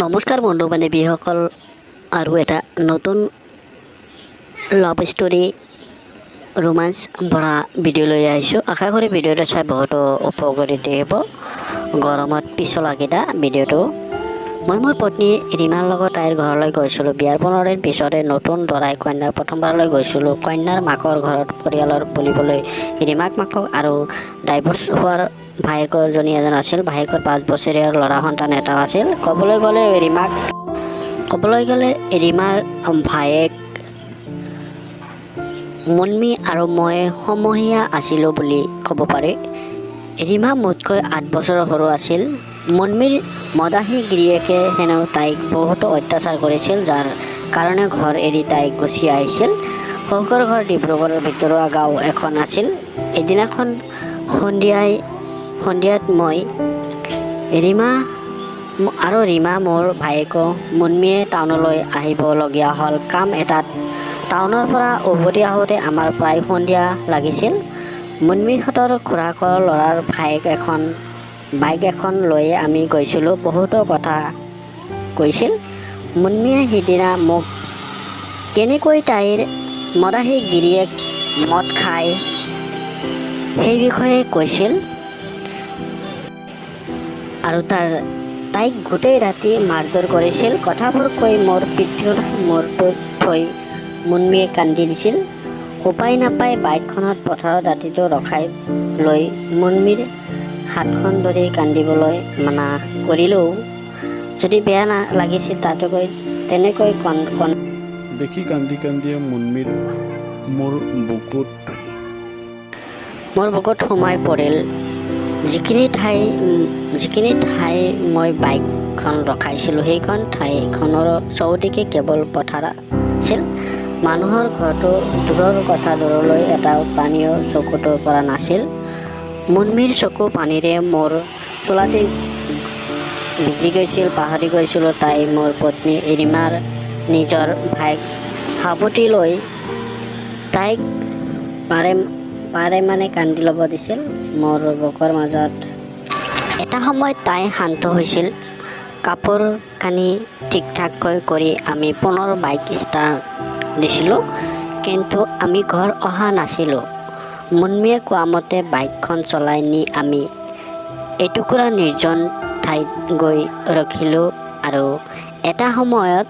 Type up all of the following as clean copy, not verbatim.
নমস্কাৰ বন্ধু বান্ধৱীসকল আৰু এটা নতুন লাভ ষ্টৰী ৰোমাঞ্চ ভৰা ভিডিঅ' লৈ আহিছোঁ। আশা কৰি ভিডিঅ'টো চাই বহুতো উপকৃত হ'ব। গৰমত পিছলাকেইটা ভিডিঅ'টো মই মোৰ পত্নী ৰীমাৰ লগত তাইৰ ঘৰলৈ গৈছিলোঁ। বিয়াৰ 15 দিন পিছতে নতুন দৰাই কন্যাক প্ৰথমবাৰলৈ গৈছিলোঁ। কন্যাৰ মাকৰ ঘৰত পৰিয়ালৰ বুলিবলৈ ৰীমাক মাকক আৰু ডাইভৰ্চ হোৱাৰ ভায়েকৰ এজন আছিল। ভায়েকৰ 5 বছৰীয়া ল'ৰা সন্তান এটাও আছিল। ক'বলৈ গ'লে ৰীমাৰ ভায়েক মুনমি আৰু মই সমহীয়া আছিলোঁ বুলি ক'ব পাৰি। ৰীমা মোতকৈ 8 বছৰ সৰু আছিল। মুনমিৰ মদাহী গিৰিয়েকে হেনো তাইক বহুতো অত্যাচাৰ কৰিছিল, যাৰ কাৰণে ঘৰ এৰি তাইক গুচি আহিছিল। শহুৰৰ ঘৰ ডিব্ৰুগড়ৰ ভিতৰুৱা গাঁও এখন আছিল। এদিনাখন সন্ধিয়াত মই ৰীমা মোৰ ভায়েকো মুনমিয়ে টাউনলৈ আহিবলগীয়া হ'ল কাম এটাত। টাউনৰ পৰা উভতি আহোঁতে আমাৰ প্ৰায় সন্ধিয়া লাগিছিল। মুনমিহঁতৰ খুৰাকৰ ল'ৰাৰ বাইক এখন লৈয়ে আমি গৈছিলোঁ। বহুতো কথা কৈছিল। মুনমিয়ে সিদিনা মোক কেনেকৈ তাইৰ মদাহী গিৰিয়েক মদ খায় সেই বিষয়ে কৈছিল আৰু তাইক গোটেই ৰাতি মাৰধৰ কৰিছিল। কথাবোৰ কৈ মোৰ পিঠিৰ মূৰটোত থৈ মুনমিয়ে কান্দি দিছিল। উপায় নাপাই বাইকখনত পথাৰত ৰাতিটো ৰখাই লৈ মুনমিৰ হাতখন ধৰি কান্দিবলৈ মানা কৰিলেও যদি বেয়া লাগিছিল তেনেকৈ দেখি কান্দি কান্দিয়ে মুনমিৰ মোৰ বুকুত সোমাই পৰিল। যিখিনি ঠাই মই বাইকখন ৰখাইছিলোঁ সেইখন ঠাইখনৰ চৌদিশে কেৱল পথাৰ আছিল। মানুহৰ ঘৰটো দূৰৰ কথা, দূৰলৈ এটা পানীও চকুতো পৰা নাছিল। মুনমিৰ চকু পানীৰে মোৰ চোলাটি ভিজি গৈছিল। পাহৰি গৈছিলোঁ তাই মোৰ পত্নী ৰীমাৰ নিজৰ ভাইক সাৱটি লৈ তাইক পাৰে কান্দি ল'ব দিছিল মোৰ বুকৰ মাজত। এটা সময়ত তাই শান্ত হৈছিল। কাপোৰ কানি ঠিক ঠাককৈ কৰি আমি পুনৰ বাইক ষ্টাৰ্ট দিছিলোঁ, কিন্তু আমি ঘৰ অহা নাছিলোঁ। মুনমিয়ে কোৱামতে বাইকখন চলাই নি আমি এটুকুৰা নিৰ্জন ঠাইত গৈ ৰখিলোঁ আৰু এটা সময়ত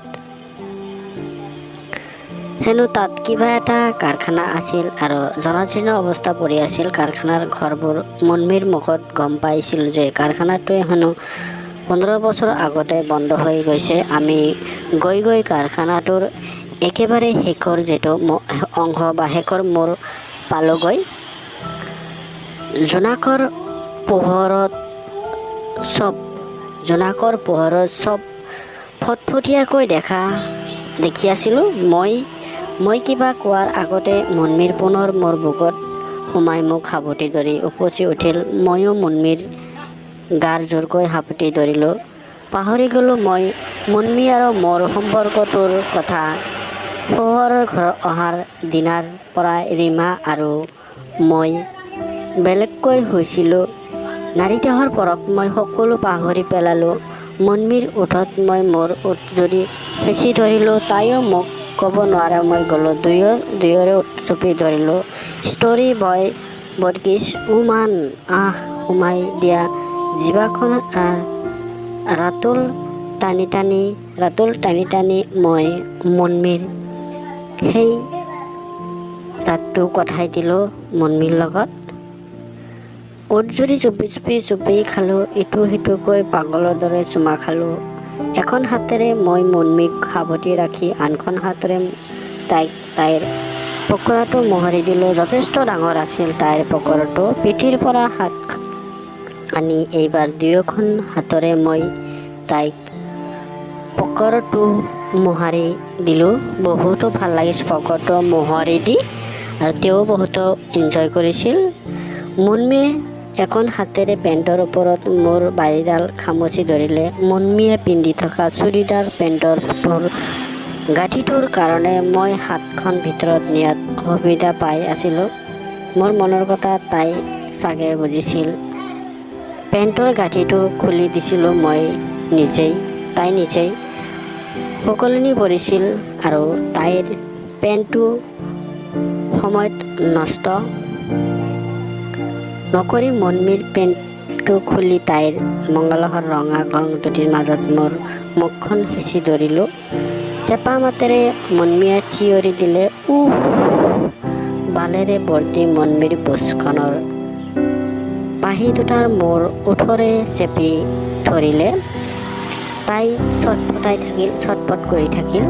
হেনো তাত কিবা এটা কাৰখানা আছিল আৰু জনাজীৰ্ণ অৱস্থা পৰি আছিল কাৰখানাৰ ঘৰবোৰ। মুনমিৰ মুখত গম পাইছিলোঁ যে কাৰখানাটোৱে হেনো 15 বছৰ আগতে বন্ধ হৈ গৈছে। আমি গৈ কাৰখানাটোৰ একেবাৰে শেষৰ যিটো অংশ বা শেষৰ মূৰ পালোগৈ। জোনাকৰ পোহৰত চব ফটফটীয়াকৈ দেখি আছিলোঁ। মই কিবা কোৱাৰ আগতে মুনমিৰ পুনৰ মোৰ বুকুত সোমাই মোক সাৱটি ধৰি উপচি উঠিল। ময়ো মুনমিৰ গাৰ জোৰকৈ সাৱটি ধৰিলোঁ। পাহৰি গ'লোঁ মই মুনমি আৰু মোৰ সম্পৰ্কটোৰ কথা। শহুৰৰ ঘৰ অহাৰ দিনাৰ পৰা ৰীমা আৰু মই বেলেগকৈ হৈছিলোঁ। নাৰী দেহৰ পৰশ মই সকলো পাহৰি পেলালোঁ। মুনমিৰ ওঠত মই মোৰ ওঠ জুৰি হেঁচি ধৰিলোঁ। তাইও মোক ক'ব নোৱাৰা মই গ'লোঁ। দুয়োৰে ওঠ চুপি ধৰিলোঁ। ষ্টৰী বয় বৰগীচ উমান সোমাই দিয়া জিভাখন ৰাতুল টানি টানি মই মুনমিৰ সেই ৰাতটো কটাই দিলোঁ মুনমিৰ লগত। ওঠ জুৰি চুপি খালোঁ। ইটো সিটোকৈ পাগলৰ দৰে চুমা খালোঁ। এখন হাতেৰে মই মুনমিক সাৱটি ৰাখি আনখন হাতেৰে তাইৰ পকৰাটো মোহাৰি দিলোঁ। যথেষ্ট ডাঙৰ আছিল তাইৰ পকৰাটো। পিঠিৰ পৰা হাত আনি এইবাৰ দুয়োখন হাতৰে মই তাইক পকৰটো মোহাৰি দিলোঁ। বহুতো ভাল লাগিছিল পকৰটো মোহাৰি দি আৰু তেওঁ বহুতো এনজয় কৰিছিল। মুনমিয়ে এখন হাতেৰে পেণ্টৰ ওপৰত মোৰ বাৰীডাল খামুচি ধৰিলে। মুনমিয়ে পিন্ধি থকা চুৰিদাৰ পেণ্টৰ গাঁঠিটোৰ কাৰণে মই হাতখন ভিতৰত নিয়াত অসুবিধা পাই আছিলোঁ। মোৰ মনৰ কথা তাই চাগে বুজিছিল। পেণ্টৰ গাঁঠিটো খুলি দিছিলোঁ মই নিজেই। তাই নিচেই সকলনি পৰিছিল আৰু তাইৰ পেণ্টটো সময়ত নষ্ট নকৰি মনমীৰ পেণ্টটো খুলি তাইৰ মংগলহৰ ৰঙা গলংটোটিৰ মাজত মোৰ মুখখন হেঁচি ধৰিলোঁ। চেপা মাতেৰে মনমীয়ে চিঞৰি দিলে, উহ! বালেৰে ভৰ্তি মনমীৰ বুচখনৰ পাহি দুটাৰ মোৰ ওঠৰে চেপি ধৰিলে। তাই ছটফট কৰি থাকিল।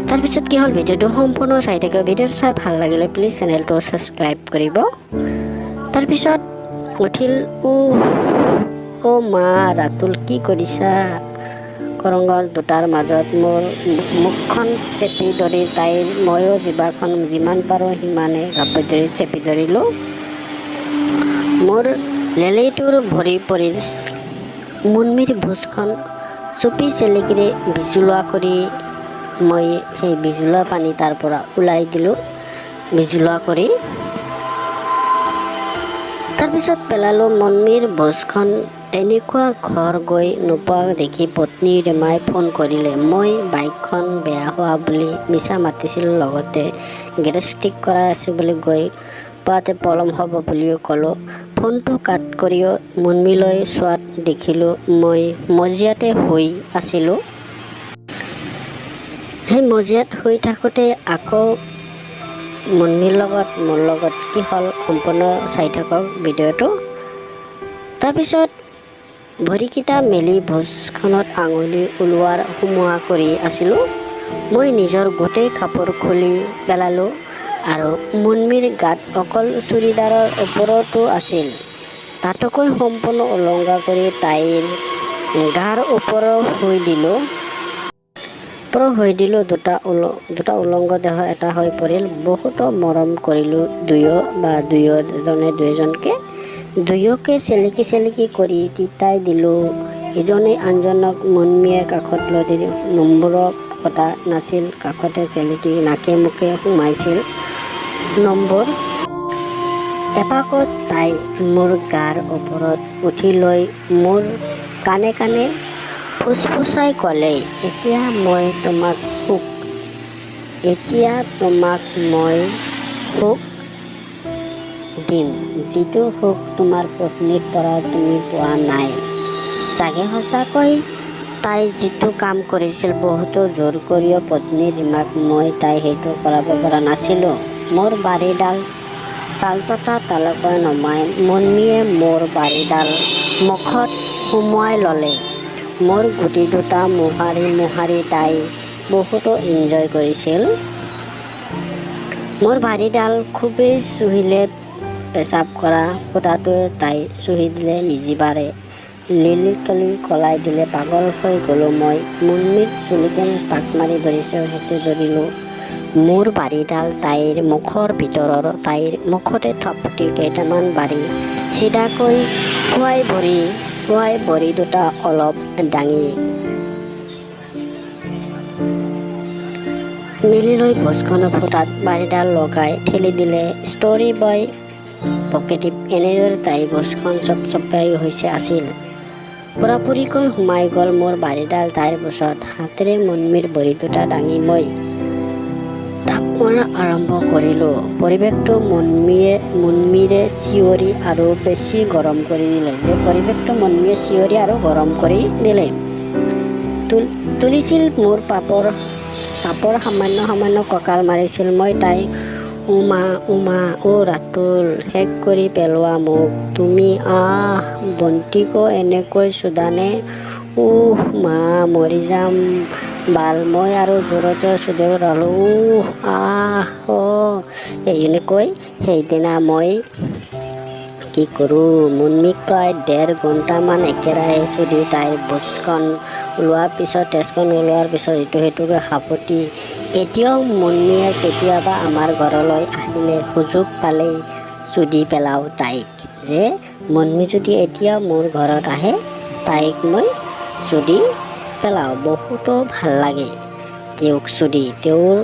তাৰপিছত কি হ'ল, ভিডিঅ'টো সম্পূৰ্ণ চাই থাকিব। ভিডিঅ'টো চাই ভাল লাগিলে প্লিজ চেনেলটো ছাবস্ক্ৰাইব কৰিব। তাৰপিছত উঠিল, অ' মা ৰাতুল কি কৰিছা? কৰংগৰ দুটাৰ মাজত মোৰ মুখখন চেপি ধৰি তাইৰ ময়ো জিভাখন যিমান পাৰোঁ সিমানে গাপৈতেৰে চেপি ধৰিলোঁ। মোৰ লেলেইটোৰ ভৰি পৰিল মনমীৰ ভোজখন চুপি চেলেকিৰে বিজলোৱা কৰি মই সেই বিজলোৱা পানী তাৰ পৰা ওলাই দিলোঁ। বিজলোৱা কৰি তাৰপিছত পেলালোঁ মনমীৰ ভোজখন। তেনেকুৱা ঘৰ গৈ নোপোৱা দেখি পত্নী ৰেমাই ফোন কৰিলে। মই বাইকখন বেয়া হোৱা বুলি মিছা মাতিছিলোঁ, লগতে গেৰেজ ঠিক কৰাই আছোঁ বুলি গৈ পোৱাতে পলম হ'ব বুলিও ক'লোঁ। ফোনটো কাট কৰিও মনমীলৈ চোৱাত দেখিলোঁ মই মজিয়াতে শুই আছিলোঁ। সেই মজিয়াত শুই থাকোঁতে আকৌ মনমীৰ লগত মোৰ লগত কি হ'ল সম্পূৰ্ণ চাই থাকক ভিডিঅ'টো। তাৰপিছত ভৰিকেইটা মেলি ভোজখনত আঙুলি ওলোৱাৰ সোমোৱা কৰি আছিলোঁ। মই নিজৰ গোটেই কাপোৰ খুলি পেলালোঁ আৰু মনমীৰ গাত অকল চুৰিদাৰৰ ওপৰতো আছিল তাতকৈ সম্পূৰ্ণ উলংঘা কৰি তাইৰ গাৰ ওপৰত শুই দিলোঁ। দুটা উলংগ দেহ এটা হৈ পৰিল। বহুতো মৰম কৰিলোঁ দুয়োজনকে। দুয়োকে চেলেকি কৰি তিতাই দিলোঁ ইজনে আনজনক। মনমীয়ে কাষত লদিৰ নম্বৰক কটা নাছিল, কাষতে চেলেকি নাকে মুখে সোমাইছিল নম্বৰ। এপাকত তাই মোৰ গাৰ ওপৰত উঠি লৈ মোৰ কাণে কাণে ফুচফুচাই ক'লে, এতিয়া তোমাক মই সুখ দিম, যিটো সুখ তোমাৰ পত্নীৰ পৰা তুমি পোৱা নাই চাগে। সঁচাকৈ তাই যিটো কাম কৰিছিল, বহুতো জোৰ কৰিও পত্নী ৰীমাক তাই সেইটো কৰাব পৰা নাছিলোঁ। মোৰ বাৰীডাল চালচটা তালকৈ নমাই মনমীয়ে মোৰ বাৰীডাল মুখত সুমুৱাই ল'লে। মোৰ গুটি দুটা মোহাৰি তাই বহুতো এনজয় কৰিছিল। মোৰ বাৰীডাল খুবেই চুহিলে, পেচাব কৰা ফুটাটোৱে তাই চুহি দিলে নিজিবাৰে লিলিকলি কলাই দিলে। পাগল হৈ গ'লোঁ মই। মনমীৰ চুলিকে পাক মাৰি হেঁচি ধৰিলোঁ। মোৰ বাৰীডাল তাইৰ মুখৰ ভিতৰৰ, তাইৰ মুখতে থপটি কেইটামান বাৰী চিধাকৈ খুৱাই ভৰি দুটা অলপ দাঙি মেলি লৈ ভোজখনৰ ফুটাত বাৰীডাল লগাই ঠেলি দিলে। ষ্টৰী বয় পকেটিভ। এনেদৰে তাই ভোজখন চপচপাই আছিল। পুৰাপুৰিকৈ সোমাই গ'ল মোৰ বাৰীডাল তাইৰ ভোজত। হাতেৰে মনমীৰ ভৰি দুটা দাঙি মই তাপ মৰা আৰম্ভ কৰিলোঁ। পৰিৱেশটো মনমীৰে চিঞৰি আৰু বেছি গৰম কৰি দিলে। তুলিছিল মোৰ পাপৰ সামান্য কঁকাল মাৰিছিল মই। তাই উমা অ' ৰাতুল, শেষ কৰি পেলোৱা মোক তুমি। বন্তিকো এনেকৈ চুদানে? মা মৰি যাম বাল। মই আৰু জোৰতে চুদিব ধৰিলোঁ। এনেকৈ সেইদিনা মই কি কৰোঁ, মনমীক প্ৰায় 1.5 ঘণ্টামান একেৰাহে চুদি তাইৰ ভোজখন ওলোৱাৰ পিছত, তেজখন ওলোৱাৰ পিছত সেইটোকে সাপতি। এতিয়াও মনমীয়ে কেতিয়াবা আমাৰ ঘৰলৈ আহিলে সুযোগ পালেই চুদি পেলাওঁ তাইক। যে মনমী যদি এতিয়াও মোৰ ঘৰত আহে তাইক মই চুদি পেলাওঁ। বহুতো ভাল লাগে তেওঁক চুদি। তেওঁৰ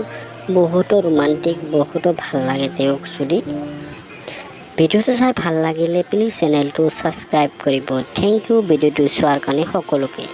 বহুতো ৰোমান্টিক, বহুতো ভাল লাগে তেওঁক চুদি। ভিডিঅ'টো চাই ভাল লাগিলে প্লিজ চেনেলটো ছাবস্ক্ৰাইব কৰিব। থেংক ইউ ভিডিঅ'টো চোৱাৰ কাৰণে সকলোকে।